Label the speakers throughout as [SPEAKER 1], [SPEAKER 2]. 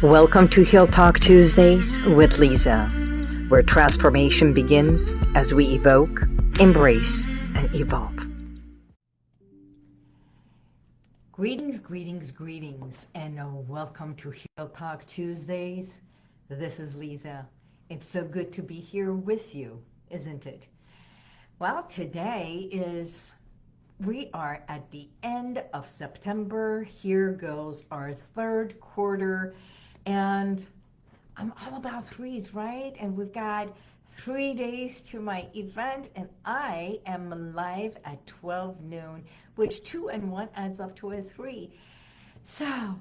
[SPEAKER 1] Welcome to Heal Talk Tuesdays with Liza, where transformation begins as we evoke, embrace, and evolve. Greetings, and welcome to Heal Talk Tuesdays. This is Liza. It's so good to be here with you, isn't it? Well, we are at the end of September. Here goes our third quarter. And I'm all about threes, right? And we've got 3 days to my event, and I am live at 12 noon, which 2 and 1 adds up to a 3. So,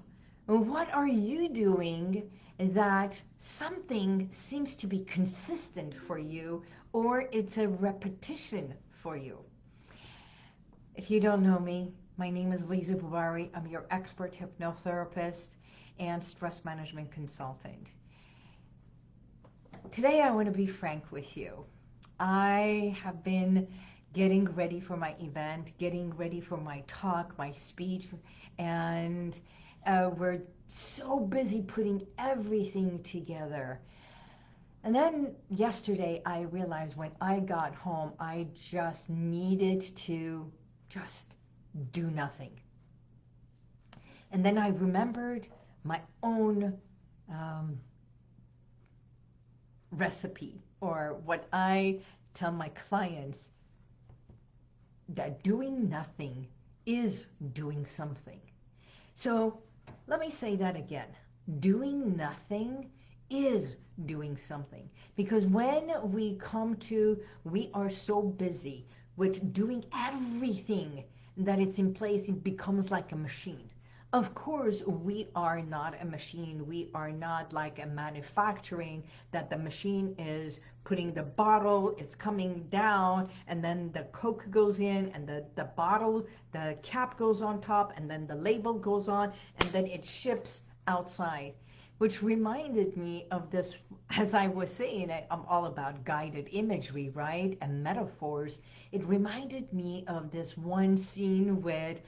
[SPEAKER 1] what are you doing that something seems to be consistent for you, or it's a repetition for you? If you don't know me, my name is Liza Boubari. I'm your expert hypnotherapist and stress management consultant. Today I want to be frank with you. I have been getting ready for my event, getting ready for my talk, my speech, and we're so busy putting everything together. And then yesterday I realized when I got home, I just needed to just do nothing. And then I remembered my own recipe, or what I tell my clients, that doing nothing is doing something. So let me say that again. Doing nothing is doing something. Because when we are so busy with doing everything that it's in place, it becomes like a machine. Of course, we are not a machine. We are not like a manufacturing that the machine is putting the bottle, it's coming down, and then the Coke goes in, and the bottle, the cap goes on top, and then the label goes on, and then it ships outside. Which reminded me of this, as I was saying, I'm all about guided imagery, right? And metaphors. It reminded me of this one scene with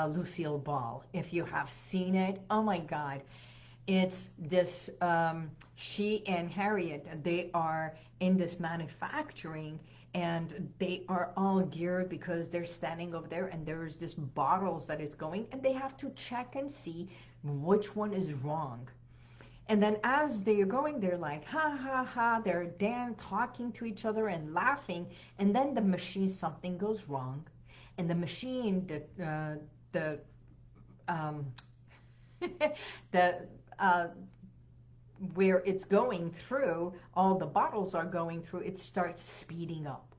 [SPEAKER 1] Lucille Ball. If you have seen it, oh my God. It's this, she and Harriet, they are in this manufacturing, and they are all geared because they're standing over there, and there's this bottles that is going, and they have to check and see which one is wrong. And then as they're going, they're like, ha, ha, ha, they're talking to each other and laughing. And then the machine, something goes wrong. And the machine, the where it's going through, all the bottles are going through, it starts speeding up.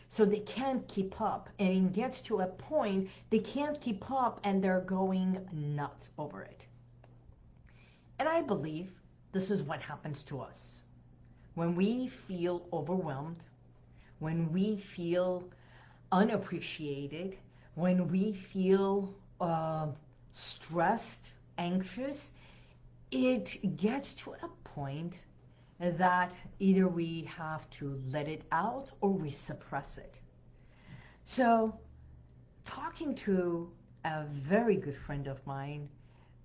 [SPEAKER 1] So they can't keep up. And it gets to a point, they can't keep up, and they're going nuts over it. And I believe this is what happens to us. When we feel overwhelmed, when we feel unappreciated, when we feel stressed, anxious, it gets to a point that either we have to let it out or we suppress it. So, talking to a very good friend of mine,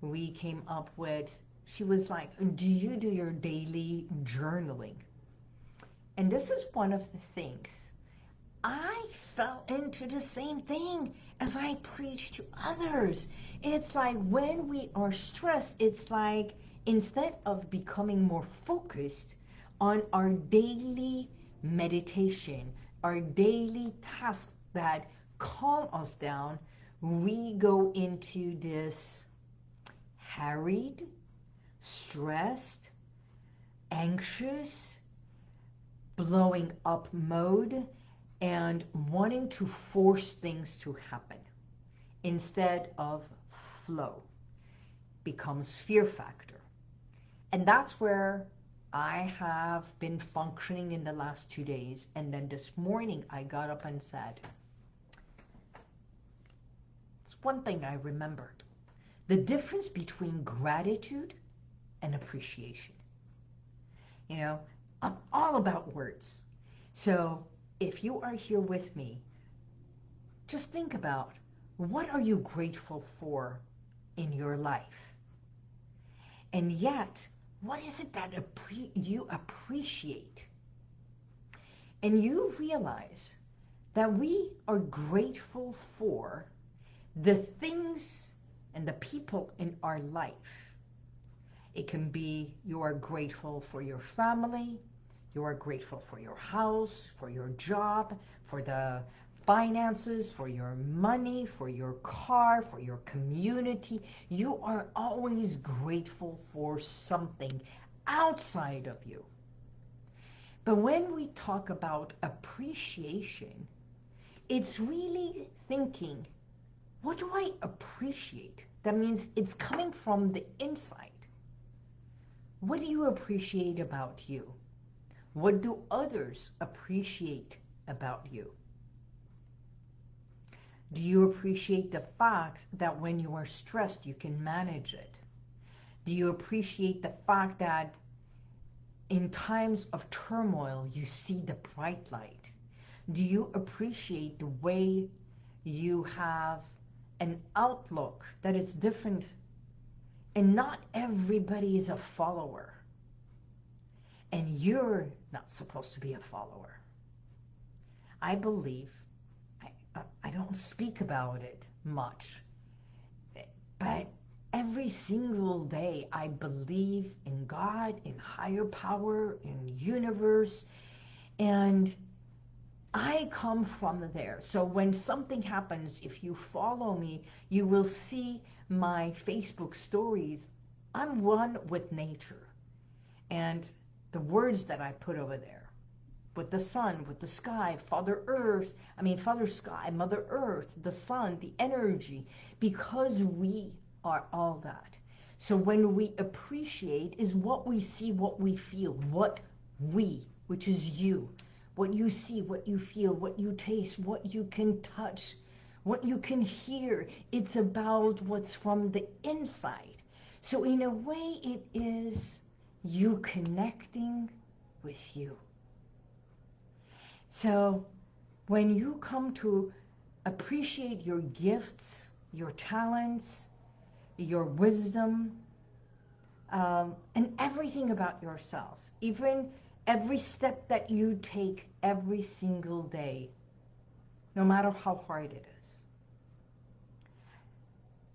[SPEAKER 1] we came up with, she was like, do you do your daily journaling? And this is one of the things. I fell into the same thing as I preach to others. It's like when we are stressed, it's like instead of becoming more focused on our daily meditation, our daily tasks that calm us down, we go into this harried, stressed, anxious, blowing up mode, and wanting to force things to happen instead of flow. Becomes fear factor. And that's where I have been functioning in the last 2 days. And then this morning I got up and said, it's one thing I remembered. The difference between gratitude and appreciation. You know, I'm all about words. So if you are here with me, just think about, what are you grateful for in your life? And yet, What is it that you appreciate? And you realize that we are grateful for the things and the people in our life. It can be you are grateful for your family, you are grateful for your house, for your job, for the finances, for your money, for your car, for your community. You are always grateful for something outside of you. But when we talk about appreciation, it's really thinking, what do I appreciate? That means it's coming from the inside. What do you appreciate about you? What do others appreciate about you? Do you appreciate the fact that when you are stressed, you can manage it? Do you appreciate the fact that in times of turmoil, you see the bright light? Do you appreciate the way you have an outlook that is different? And not everybody is a follower. And you're not supposed to be a follower. I believe, I don't speak about it much, but every single day I believe in God, in higher power, in universe, and I come from there. So when something happens, if you follow me, you will see my Facebook stories. I'm one with nature. And the words that I put over there, with the sun, with the sky, Father Sky, Mother Earth, the sun, the energy, because we are all that. So when we appreciate is what we see, what we feel, which is you, what you see, what you feel, what you taste, what you can touch, what you can hear. It's about what's from the inside. So in a way, it is you connecting with you. So when you come to appreciate your gifts, your talents, your wisdom, and everything about yourself, even every step that you take every single day, no matter how hard it is.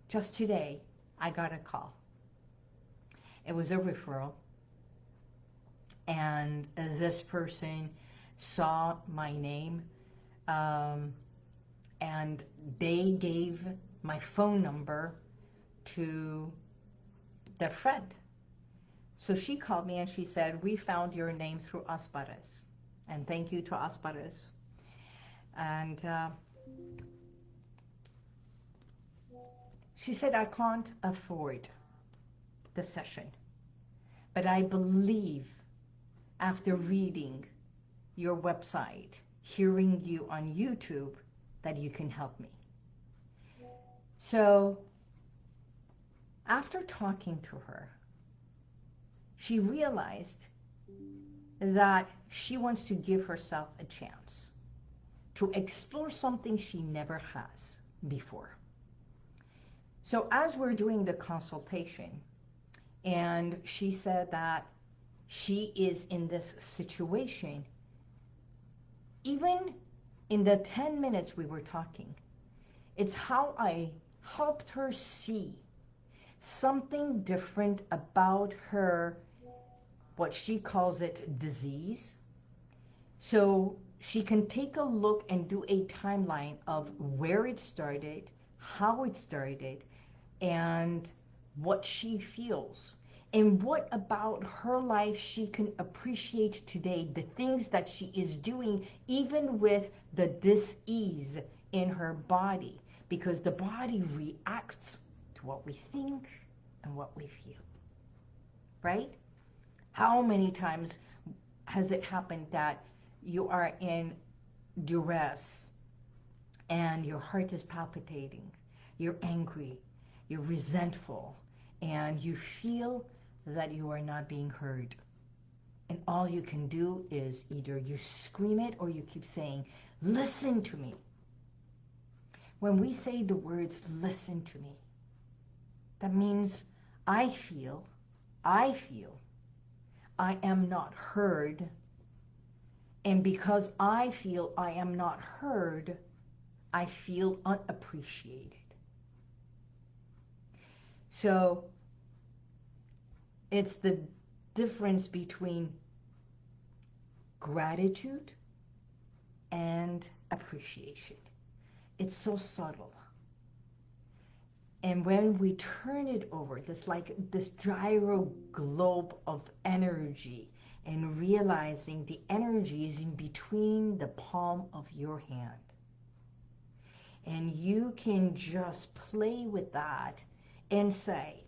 [SPEAKER 1] Just today, I got a call. It was a referral, and this person saw my name, and they gave my phone number to their friend. So she called me and she said, we found your name through Asparas. And thank you to Asparas. And she said, I can't afford the session, but I believe after reading your website, hearing you on YouTube, that you can help me. So after talking to her, she realized that she wants to give herself a chance to explore something she never has before. So as we're doing the consultation, and she said that she is in this situation, even in the 10 minutes we were talking, it's how I helped her see something different about her, what she calls it, disease. So she can take a look and do a timeline of where it started, how it started, and what she feels. And what about her life she can appreciate today, the things that she is doing, even with the dis-ease in her body, because the body reacts to what we think and what we feel, right? How many times has it happened that you are in duress and your heart is palpitating, you're angry, you're resentful, and you feel that you are not being heard. And all you can do is either you scream it or you keep saying, listen to me. When we say the words, listen to me, that means I feel, I am not heard, and because I feel I am not heard, I feel unappreciated. So it's the difference between gratitude and appreciation. It's so subtle. And when we turn it over, this like this gyro globe of energy, and realizing the energy is in between the palm of your hand. And you can just play with that and say,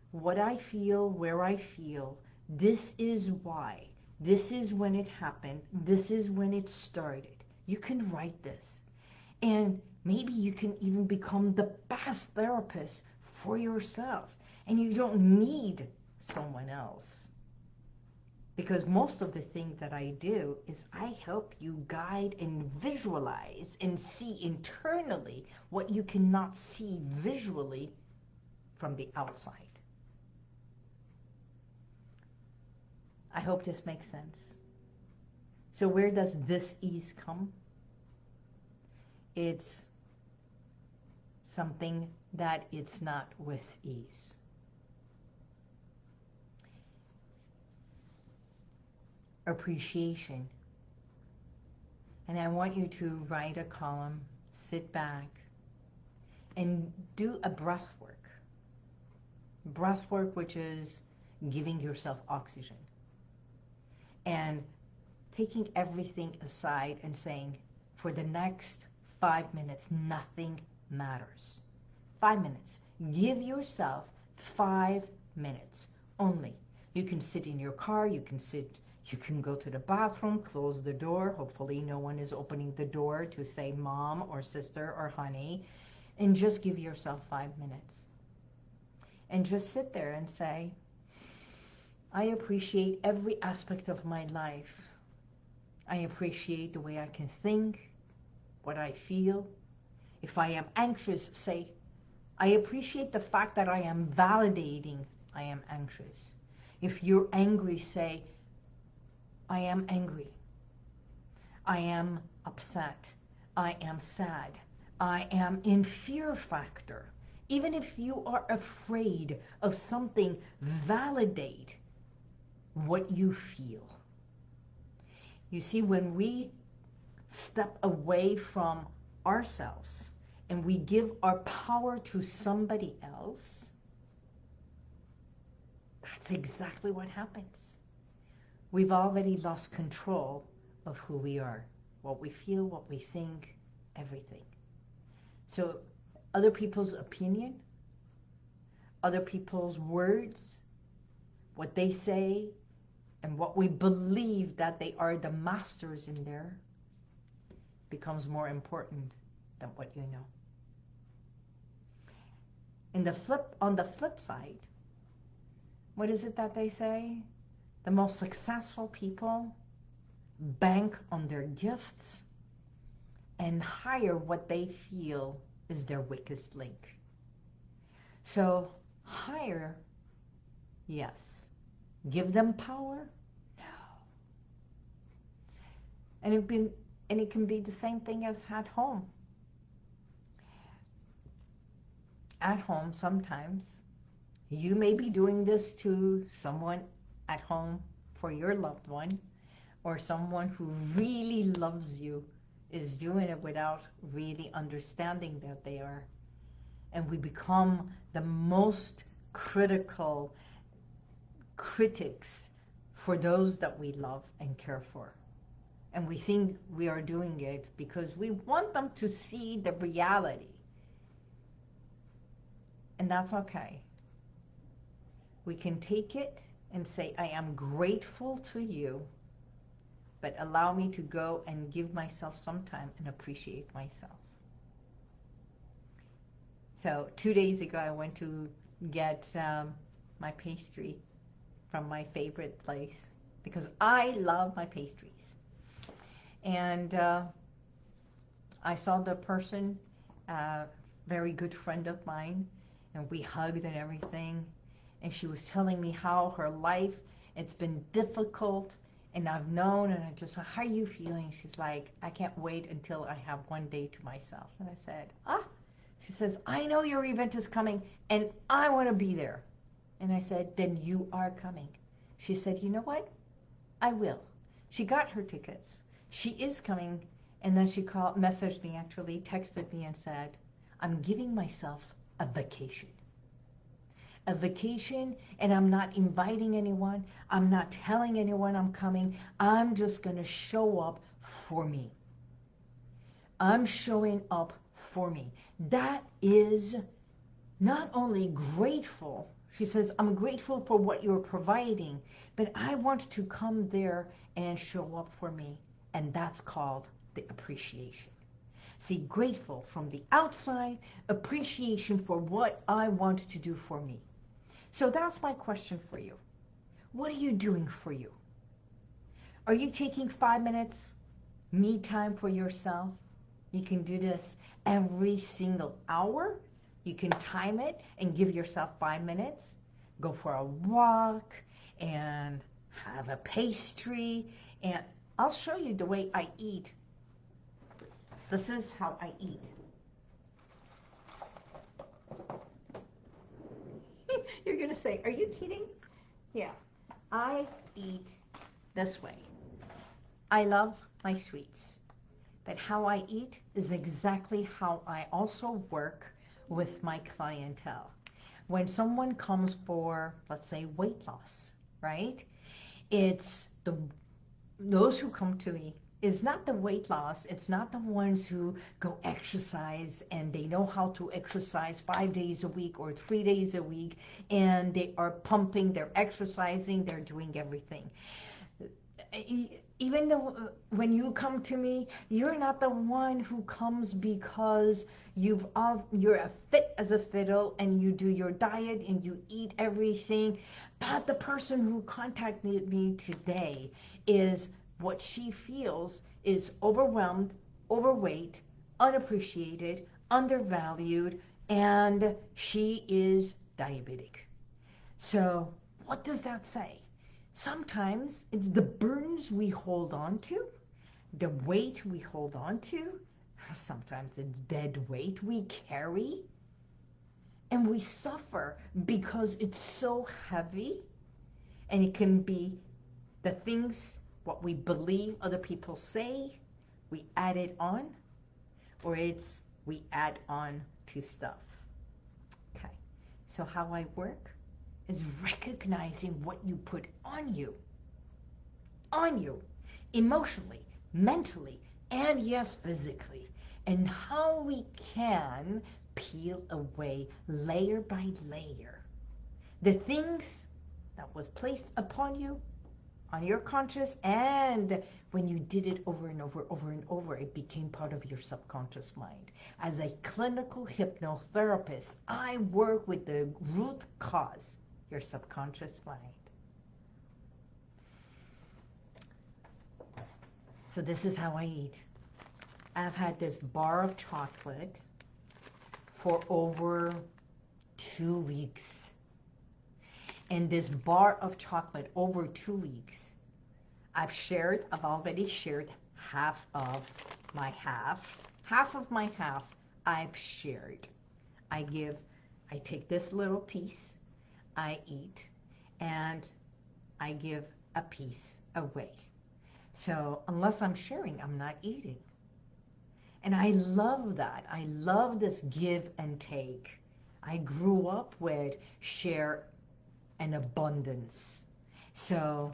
[SPEAKER 1] what I feel, where I feel, this is why, this is when it happened, this is when it started. You can write this. And maybe you can even become the best therapist for yourself. And you don't need someone else. Because most of the things that I do is I help you guide and visualize and see internally what you cannot see visually from the outside. I hope this makes sense. So where does this ease come? It's something that it's not with ease. Appreciation. And I want you to write a column, sit back, and do a breath work. Breath work, which is giving yourself oxygen. And taking everything aside and saying, for the next 5 minutes, nothing matters. 5 minutes. Give yourself 5 minutes only. You can sit in your car, you can go to the bathroom, close the door. Hopefully no one is opening the door to say mom or sister or honey. And just give yourself 5 minutes. And just sit there and say, I appreciate every aspect of my life. I appreciate the way I can think, what I feel. If I am anxious, say, I appreciate the fact that I am validating I am anxious. If you're angry, say, I am angry. I am upset. I am sad. I am in fear factor. Even if you are afraid of something, validate what you feel. You see, when we step away from ourselves and we give our power to somebody else, that's exactly what happens. We've already lost control of who we are, what we feel, what we think, everything. So other people's opinion, other people's words, what they say, and what we believe that they are the masters in there becomes more important than what you know. On the flip side, what is it that they say? The most successful people bank on their gifts and hire what they feel is their weakest link. So hire, yes. Give them power? No. And it can be the same thing as at home. At home, sometimes, you may be doing this to someone at home for your loved one, or someone who really loves you is doing it without really understanding that they are. And we become the most critical critics for those that we love and care for. And we think we are doing it because we want them to see the reality. And that's okay. We can take it and say, I am grateful to you, but allow me to go and give myself some time and appreciate myself. So 2 days ago, I went to get my pastry from my favorite place because I love my pastries. And I saw the person, very good friend of mine, and we hugged and everything. And she was telling me how her life It's been difficult, and I've known, and I just, how are you feeling? She's like, I can't wait until I have one day to myself. And I said, she says, I know your event is coming, and I want to be there. And I said, then you are coming. She said, you know what? I will. She got her tickets. She is coming. And then she messaged me, actually, texted me and said, I'm giving myself a vacation. A vacation, and I'm not inviting anyone. I'm not telling anyone I'm coming. I'm just going to show up for me. I'm showing up for me. That is not only grateful. She says, I'm grateful for what you're providing, but I want to come there and show up for me. And that's called the appreciation. See, grateful from the outside, appreciation for what I want to do for me. So that's my question for you. What are you doing for you? Are you taking 5 minutes me time for yourself? You can do this every single hour. You can time it and give yourself 5 minutes. Go for a walk and have a pastry. And I'll show you the way I eat. This is how I eat. You're going to say, are you kidding? Yeah. I eat this way. I love my sweets. But how I eat is exactly how I also work with my clientele. When someone comes for, let's say, weight loss, right? It's those who come to me is not the weight loss. It's not the ones who go exercise and they know how to exercise 5 days a week or 3 days a week, and they are pumping, they're exercising, they're doing everything. Even though when you come to me, you're not the one who comes because you're fit as a fiddle and you do your diet and you eat everything. But the person who contacted me today is what she feels is overwhelmed, overweight, unappreciated, undervalued, and she is diabetic. So what does that say? Sometimes it's the burdens we hold on to, the weight we hold on to. Sometimes it's dead weight we carry. And we suffer because it's so heavy. And it can be the things, what we believe other people say, we add it on. Or it's we add on to stuff. Okay, so how I work is recognizing what you put on you, emotionally, mentally, and yes, physically, and how we can peel away layer by layer the things that was placed upon you, on your conscious, and when you did it over and over, it became part of your subconscious mind. As a clinical hypnotherapist, I work with the root cause, your subconscious mind. So this is how I eat. I've had this bar of chocolate for over 2 weeks. And this bar of chocolate over 2 weeks, I've already shared half of my half. Half of my half I've shared. I take this little piece, I eat, and I give a piece away. So unless I'm sharing, I'm not eating. And I love that. I love this give and take. I grew up with share and abundance. So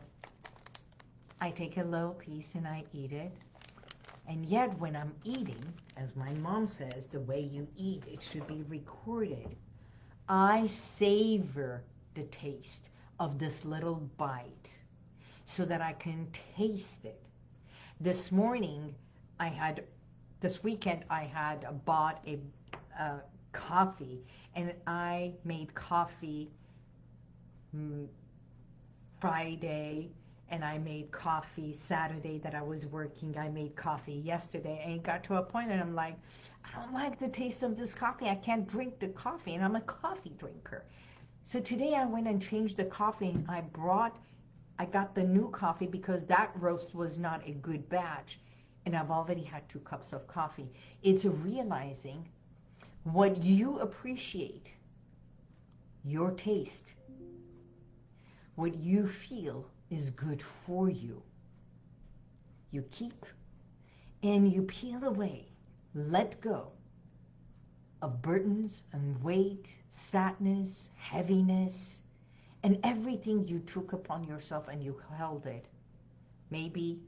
[SPEAKER 1] I take a little piece and I eat it. And yet when I'm eating, as my mom says, the way you eat, it should be recorded. I savor the taste of this little bite so that I can taste it. This weekend I had bought a coffee, and I made coffee Friday, and I made coffee Saturday that I was working. I made coffee yesterday, and it got to a point and I'm like, I don't like the taste of this coffee. I can't drink the coffee, and I'm a coffee drinker. So today I went and changed the coffee, and I brought I got the new coffee because that roast was not a good batch, and I've already had 2 cups of coffee. It's realizing what you appreciate, your taste, what you feel is good for you. You keep and you peel away, let go of burdens and weight, sadness, heaviness, and everything you took upon yourself and you held it. Maybe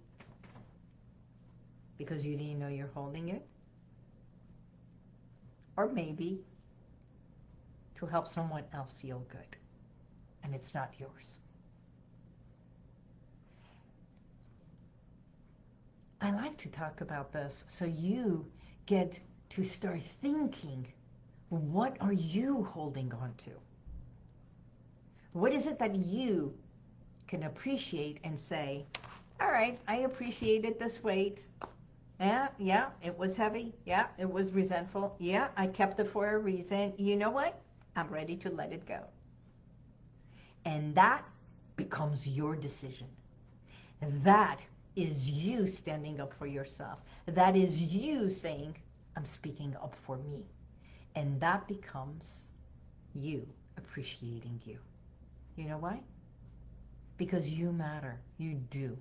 [SPEAKER 1] because you didn't know you're holding it, or maybe to help someone else feel good, and it's not yours. I like to talk about this so you get to start thinking, what are you holding on to? What is it that you can appreciate and say, all right, I appreciated this weight. Yeah, it was heavy. Yeah, it was resentful. Yeah, I kept it for a reason. You know what? I'm ready to let it go. And that becomes your decision. That is you standing up for yourself. That is you saying, I'm speaking up for me. And that becomes you appreciating you. You know why? Because you matter. You do.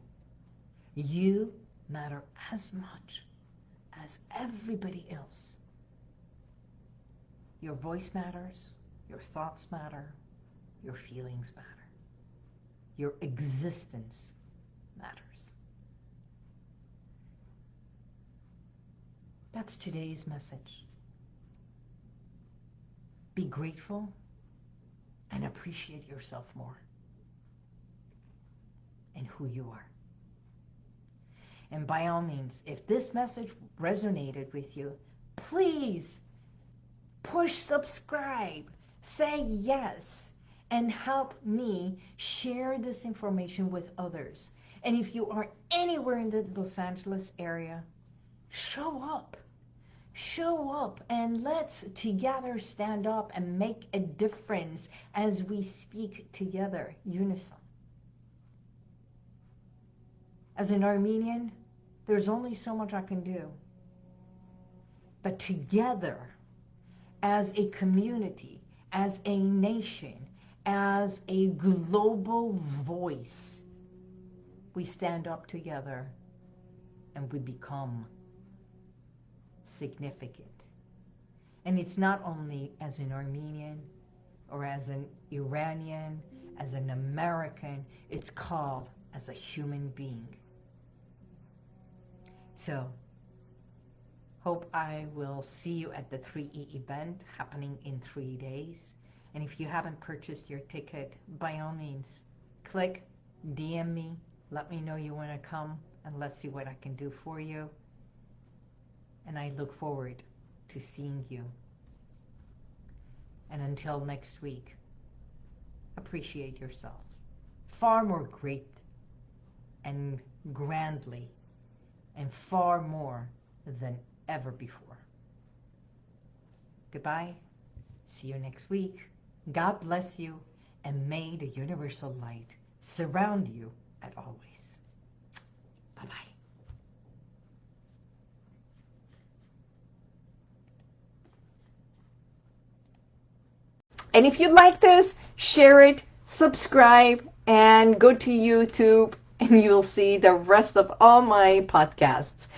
[SPEAKER 1] You matter as much as everybody else. Your voice matters. Your thoughts matter. Your feelings matter. Your existence matters. That's today's message. Be grateful and appreciate yourself more and who you are. And by all means, if this message resonated with you, please push subscribe, say yes, and help me share this information with others. And if you are anywhere in the Los Angeles area, show up. Show up and let's together stand up and make a difference as we speak together, unison. As an Armenian, there's only so much I can do. But together, as a community, as a nation, as a global voice, we stand up together and we become significant. And it's not only as an Armenian or as an Iranian, as an American, it's called as a human being. So, hope I will see you at the 3E event happening in 3 days. And if you haven't purchased your ticket, by all means, click, DM me, let me know you want to come, and let's see what I can do for you. And I look forward to seeing you. And until next week, appreciate yourself far more great and grandly and far more than ever before. Goodbye. See you next week. God bless you, and may the universal light surround you at always. Bye-bye. And if you like this, share it, subscribe, and go to YouTube, and you'll see the rest of all my podcasts.